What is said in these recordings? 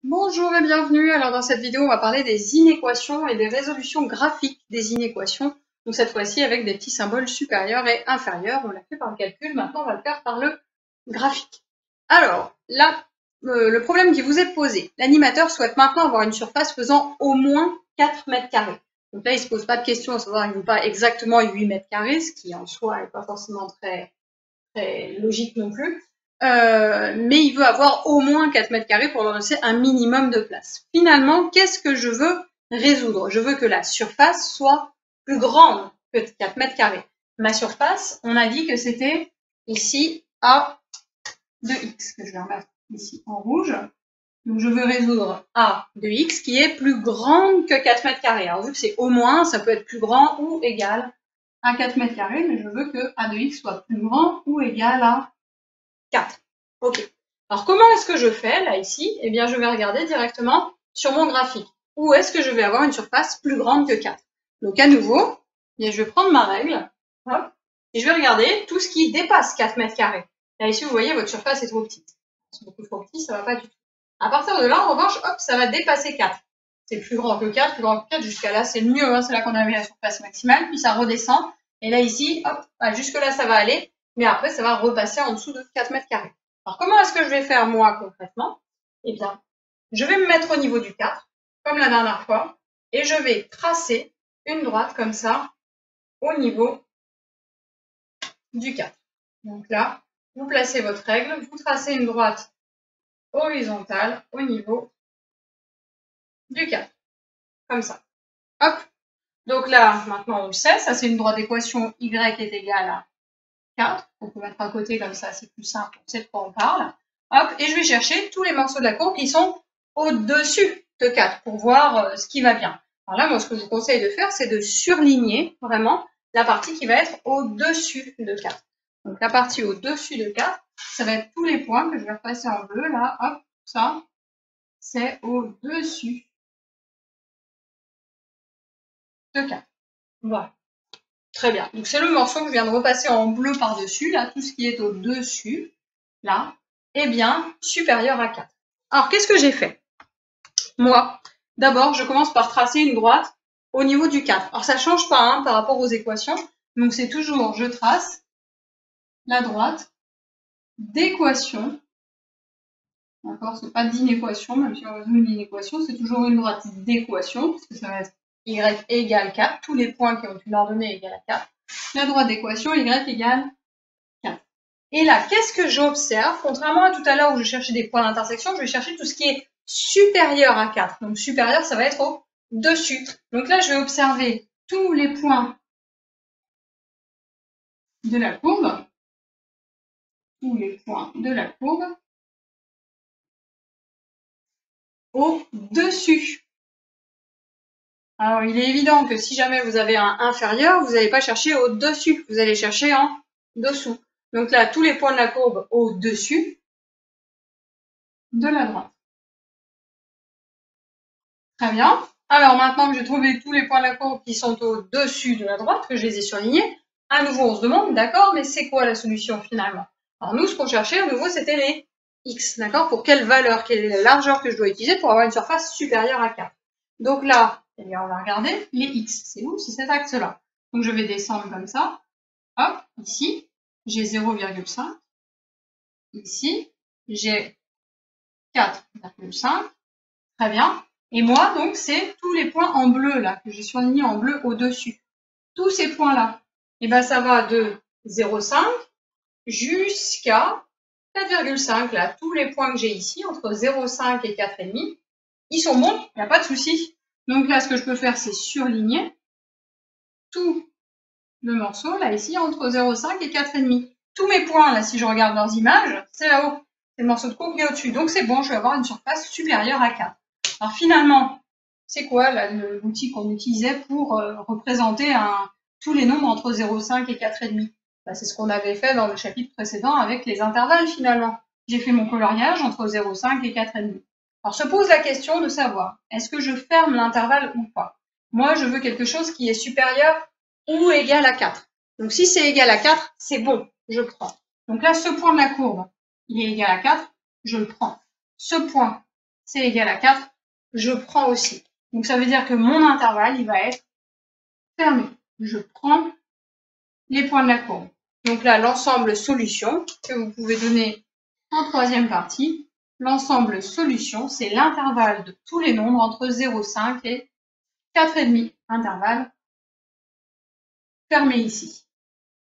Bonjour et bienvenue. Alors dans cette vidéo, on va parler des inéquations et des résolutions graphiques des inéquations. Donc cette fois-ci avec des petits symboles supérieurs et inférieurs. On l'a fait par le calcul, maintenant on va le faire par le graphique. Alors là, le problème qui vous est posé, l'animateur souhaite maintenant avoir une surface faisant au moins 4 mètres carrés. Donc là, il ne se pose pas de question à savoir qu'il ne veut pas exactement 8 mètres carrés, ce qui en soi n'est pas forcément très logique non plus. Mais il veut avoir au moins 4 mètres carrés pour leur laisser un minimum de place. Finalement, qu'est-ce que je veux résoudre? Je veux que la surface soit plus grande que 4 mètres carrés. Ma surface, on a dit que c'était ici A de X, que je vais remettre ici en rouge. Donc je veux résoudre A de X qui est plus grande que 4 mètres carrés. Alors vu que c'est au moins, ça peut être plus grand ou égal à 4 mètres carrés, mais je veux que A de X soit plus grand ou égal à 4. Ok. Alors, comment est-ce que je fais, là, ici? Eh bien, je vais regarder directement sur mon graphique. Où est-ce que je vais avoir une surface plus grande que 4? Donc, à nouveau, je vais prendre ma règle, hop, et je vais regarder tout ce qui dépasse 4 mètres carrés. Là, ici, vous voyez, votre surface est trop petite. C'est beaucoup trop petit, ça va pas du tout. À partir de là, en revanche, hop, ça va dépasser 4. C'est plus grand que 4, plus grand que 4, jusqu'à là, c'est le mieux, hein, c'est là qu'on avait la surface maximale, puis ça redescend. Et là, ici, hop, jusque là, ça va aller. Mais après, ça va repasser en dessous de 4 mètres carrés. Alors, comment est-ce que je vais faire, moi, concrètement? Eh bien, je vais me mettre au niveau du 4, comme la dernière fois, et je vais tracer une droite comme ça, au niveau du 4. Donc là, vous placez votre règle, vous tracez une droite horizontale au niveau du 4. Comme ça. Hop. Donc là, maintenant, on le sait, ça c'est une droite d'équation y est égale à 4, on peut mettre à côté comme ça, c'est plus simple, on sait de quoi on parle. Hop, et je vais chercher tous les morceaux de la courbe qui sont au-dessus de 4 pour voir ce qui va bien. Alors là, moi, ce que je vous conseille de faire, c'est de surligner vraiment la partie qui va être au-dessus de 4. Donc la partie au-dessus de 4, ça va être tous les points que je vais repasser en bleu, là, hop, ça, c'est au-dessus de 4. Voilà. Très bien. Donc, c'est le morceau que je viens de repasser en bleu par-dessus, là, tout ce qui est au-dessus, là, est bien supérieur à 4. Alors, qu'est-ce que j'ai fait? Moi, d'abord, je commence par tracer une droite au niveau du 4. Alors, ça ne change pas hein, par rapport aux équations. Donc, c'est toujours, je trace la droite d'équation. D'accord? Ce n'est pas d'inéquation, même si on résout une inéquation, c'est toujours une droite d'équation, parce que ça va être y égale 4. Tous les points qui ont une ordonnée égale à 4. La droite d'équation y égale 4. Et là, qu'est-ce que j'observe? Contrairement à tout à l'heure où je cherchais des points d'intersection, je vais chercher tout ce qui est supérieur à 4. Donc supérieur, ça va être au-dessus. Donc là, je vais observer tous les points de la courbe. Tous les points de la courbe au-dessus. Alors, il est évident que si jamais vous avez un inférieur, vous n'allez pas chercher au-dessus, vous allez chercher en dessous. Donc là, tous les points de la courbe au-dessus de la droite. Très bien. Alors maintenant que j'ai trouvé tous les points de la courbe qui sont au-dessus de la droite, que je les ai surlignés, à nouveau on se demande, d'accord, mais c'est quoi la solution finalement? Alors nous, ce qu'on cherchait à nouveau, c'était les x, d'accord? Pour quelle valeur, quelle est la largeur que je dois utiliser pour avoir une surface supérieure à 4? Donc là, eh bien, on va regarder les x. C'est où? C'est cet axe-là. Donc je vais descendre comme ça. Hop, ici, j'ai 0,5. Ici, j'ai 4,5. Très bien. Et moi, donc, c'est tous les points en bleu, là, que j'ai surlignés en bleu au-dessus. Tous ces points-là, et ben, ça va de 0,5 jusqu'à 4,5, là. Tous les points que j'ai ici, entre 0,5 et 4,5, ils sont bons, il n'y a pas de souci. Donc là, ce que je peux faire, c'est surligner tout le morceau, là, ici, entre 0,5 et 4,5. Tous mes points, là, si je regarde leurs images, c'est là-haut. C'est le morceau de courbe qui est au-dessus. Donc, c'est bon, je vais avoir une surface supérieure à 4. Alors, finalement, c'est quoi l'outil qu'on utilisait pour représenter tous les nombres entre 0,5 et 4,5? C'est ce qu'on avait fait dans le chapitre précédent avec les intervalles, finalement. J'ai fait mon coloriage entre 0,5 et 4,5. Alors, se pose la question de savoir, est-ce que je ferme l'intervalle ou pas? Moi, je veux quelque chose qui est supérieur ou égal à 4. Donc, si c'est égal à 4, c'est bon, je le prends. Donc là, ce point de la courbe, il est égal à 4, je le prends. Ce point, c'est égal à 4, je prends aussi. Donc ça veut dire que mon intervalle, il va être fermé. Je prends les points de la courbe. Donc là, l'ensemble solution que vous pouvez donner en troisième partie, l'ensemble solution, c'est l'intervalle de tous les nombres entre 0,5 et 4,5. Intervalle fermé ici.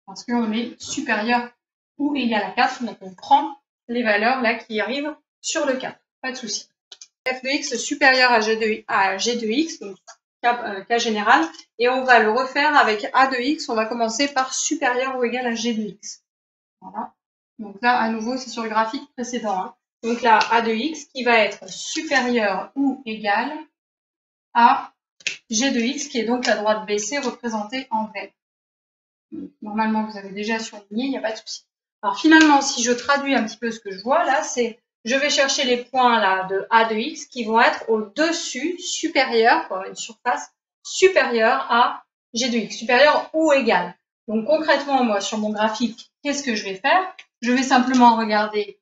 Parce qu'on est supérieur ou égal à 4, donc on prend les valeurs là qui arrivent sur le 4. Pas de souci. F de x supérieur à g de x, donc cas général, et on va le refaire avec a de x, on va commencer par supérieur ou égal à g de x. Voilà. Donc là, à nouveau, c'est sur le graphique précédent. Hein. Donc là, a de x qui va être supérieur ou égal à g de x, qui est donc la droite BC représentée en vert. Donc, normalement, vous avez déjà surligné, il n'y a pas de souci. Alors finalement, si je traduis un petit peu ce que je vois là, c'est je vais chercher les points là de a de x qui vont être au-dessus, supérieur, pour une surface supérieure à g de x, supérieur ou égal. Donc concrètement, moi, sur mon graphique, qu'est-ce que je vais faire? Je vais simplement regarder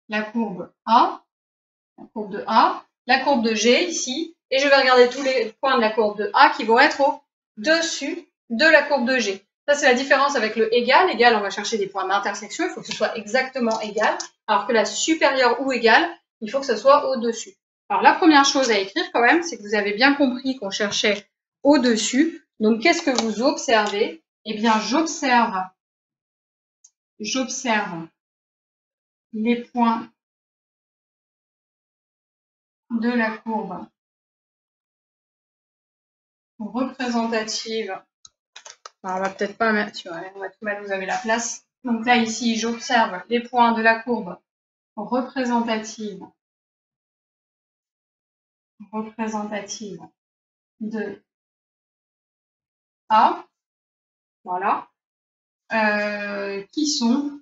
la courbe A, la courbe de A, la courbe de G ici, et je vais regarder tous les points de la courbe de A qui vont être au-dessus de la courbe de G. Ça, c'est la différence avec le égal. Égal, on va chercher des points d'intersection. Il faut que ce soit exactement égal. Alors que la supérieure ou égale, il faut que ce soit au-dessus. Alors, la première chose à écrire quand même, c'est que vous avez bien compris qu'on cherchait au-dessus. Donc, qu'est-ce que vous observez? Eh bien, j'observe les points de la courbe représentative. Alors, on va peut-être pas mettre, on va tout mettre, vous avez la place. Donc là, ici, j'observe les points de la courbe représentative de A, voilà, qui sont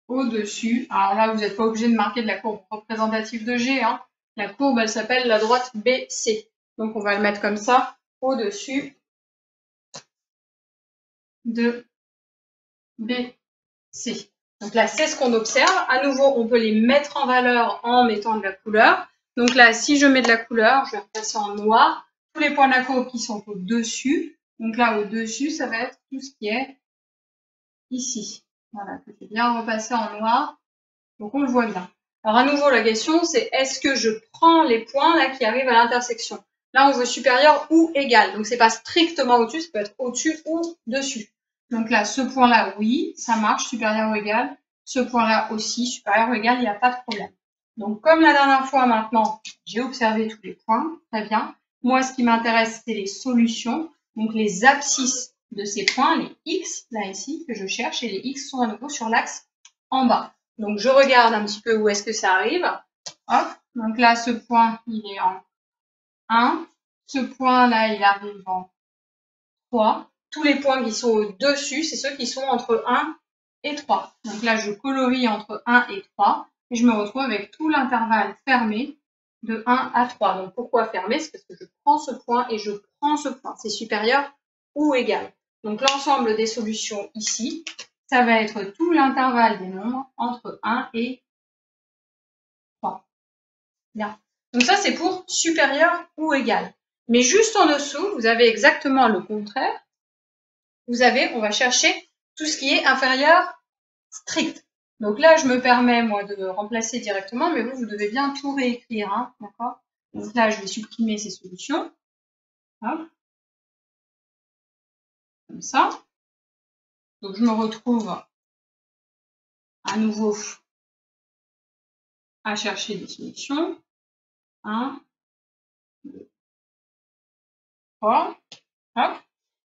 au-dessus. Alors là, vous n'êtes pas obligé de marquer de la courbe représentative de G. Hein. La courbe, elle s'appelle la droite BC. Donc on va le mettre comme ça, au-dessus de BC. Donc là, c'est ce qu'on observe. À nouveau, on peut les mettre en valeur en mettant de la couleur. Donc là, si je mets de la couleur, je vais repasser en noir. Tous les points de la courbe qui sont au-dessus. Donc là, au-dessus, ça va être tout ce qui est ici. Voilà, que j'ai bien repassé en noir. Donc on le voit bien. Alors à nouveau, la question, c'est est-ce que je prends les points là qui arrivent à l'intersection? Là, on veut supérieur ou égal. Donc c'est pas strictement au-dessus, ça peut être au-dessus ou dessus. Donc là, ce point-là, oui, ça marche, supérieur ou égal. Ce point-là aussi, supérieur ou égal, il n'y a pas de problème. Donc comme la dernière fois maintenant, j'ai observé tous les points, très bien. Moi, ce qui m'intéresse, c'est les solutions, donc les abscisses de ces points, les x, là ici, que je cherche, et les x sont à nouveau sur l'axe en bas. Donc je regarde un petit peu où est-ce que ça arrive. Hop, donc là, ce point, il est en 1. Ce point-là, il arrive en 3. Tous les points qui sont au-dessus, c'est ceux qui sont entre 1 et 3. Donc là, je colorie entre 1 et 3 et je me retrouve avec tout l'intervalle fermé de 1 à 3. Donc pourquoi fermé? C'est parce que je prends ce point et je prends ce point. C'est supérieur ou égal. Donc l'ensemble des solutions ici, ça va être tout l'intervalle des nombres entre 1 et 3. Bien. Donc ça, c'est pour supérieur ou égal. Mais juste en dessous, vous avez exactement le contraire. Vous avez, on va chercher tout ce qui est inférieur strict. Donc là, je me permets, moi, de remplacer directement, mais vous devez bien tout réécrire, hein, d'accord? Donc là, je vais supprimer ces solutions. Hop. Comme ça. Donc je me retrouve à nouveau à chercher des solutions. 1, 2, 3. Hop.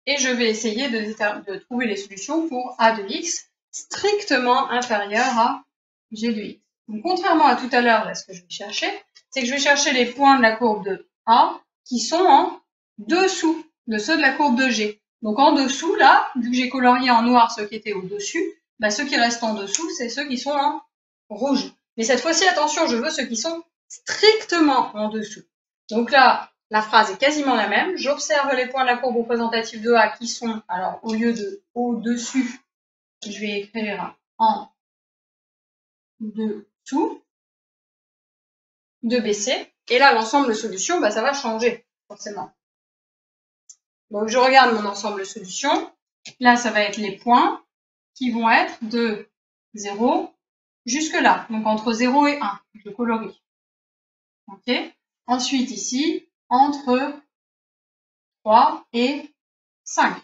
Et je vais essayer de trouver les solutions pour a de x strictement inférieur à g de x. Donc, contrairement à tout à l'heure, là, ce que je vais chercher, c'est que je vais chercher les points de la courbe de A qui sont en dessous de ceux de la courbe de G. Donc, en dessous, là, vu que j'ai colorié en noir ceux qui étaient au-dessus, bah, ceux qui restent en dessous, c'est ceux qui sont en rouge. Mais cette fois-ci, attention, je veux ceux qui sont strictement en dessous. Donc là, la phrase est quasiment la même. J'observe les points de la courbe représentative de A qui sont, alors au lieu de au-dessus, je vais écrire en dessous tout, 2BC. Et là, l'ensemble de solutions, ça va changer, forcément. Donc, je regarde mon ensemble de solutions. Là, ça va être les points qui vont être de 0 jusque là. Donc, entre 0 et 1. Je colorie. OK. Ensuite, ici, entre 3 et 5.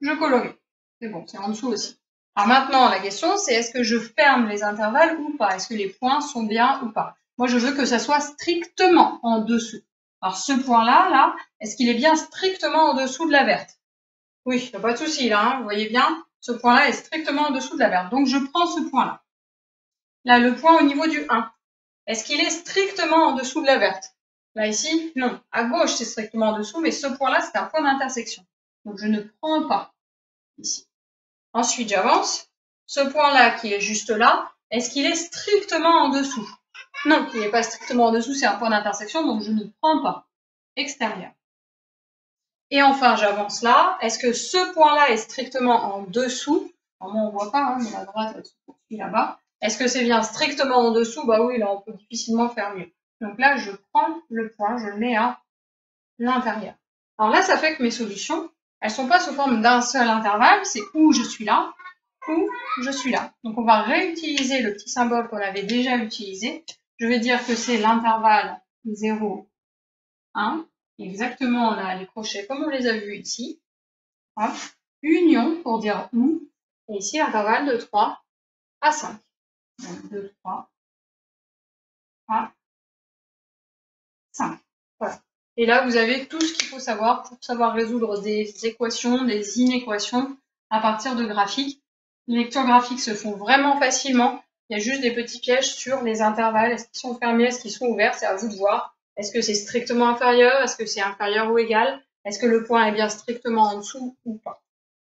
Je colorie. C'est bon, c'est en dessous aussi. Alors maintenant, la question, c'est est-ce que je ferme les intervalles ou pas? Est-ce que les points sont bien ou pas? Moi, je veux que ça soit strictement en dessous. Alors, ce point-là, là, est-ce qu'il est bien strictement en dessous de la verte? Oui, il n'y a pas de souci, là. Hein, vous voyez bien, ce point-là est strictement en dessous de la verte. Donc, je prends ce point-là. Là, le point au niveau du 1. Est-ce qu'il est strictement en dessous de la verte? Là, ici, non. À gauche, c'est strictement en dessous, mais ce point-là, c'est un point d'intersection. Donc, je ne prends pas ici. Ensuite, j'avance. Ce point-là qui est juste là, est-ce qu'il est strictement en dessous? Non, il n'est pas strictement en dessous, c'est un point d'intersection, donc je ne prends pas. Extérieur. Et enfin, j'avance là. Est-ce que ce point-là est strictement en dessous? Normalement, on ne voit pas, hein, mais la droite, elle se poursuit là-bas. Est-ce que c'est bien strictement en dessous? Bah oui, là, on peut difficilement faire mieux. Donc là, je prends le point, je le mets à l'intérieur. Alors là, ça fait que mes solutions, elles ne sont pas sous forme d'un seul intervalle, c'est où je suis là, où je suis là. Donc on va réutiliser le petit symbole qu'on avait déjà utilisé. Je vais dire que c'est l'intervalle 0, 1. Exactement, on a les crochets comme on les a vus ici. Hop. Union pour dire où. Et ici, l'intervalle de 3 à 5. Donc 2, 3 à 5. Voilà. Et là, vous avez tout ce qu'il faut savoir pour savoir résoudre des équations, des inéquations à partir de graphiques. Les lectures graphiques se font vraiment facilement. Il y a juste des petits pièges sur les intervalles. Est-ce qu'ils sont fermés? Est-ce qu'ils sont ouverts? C'est à vous de voir. Est-ce que c'est strictement inférieur? Est-ce que c'est inférieur ou égal? Est-ce que le point est bien strictement en dessous ou pas?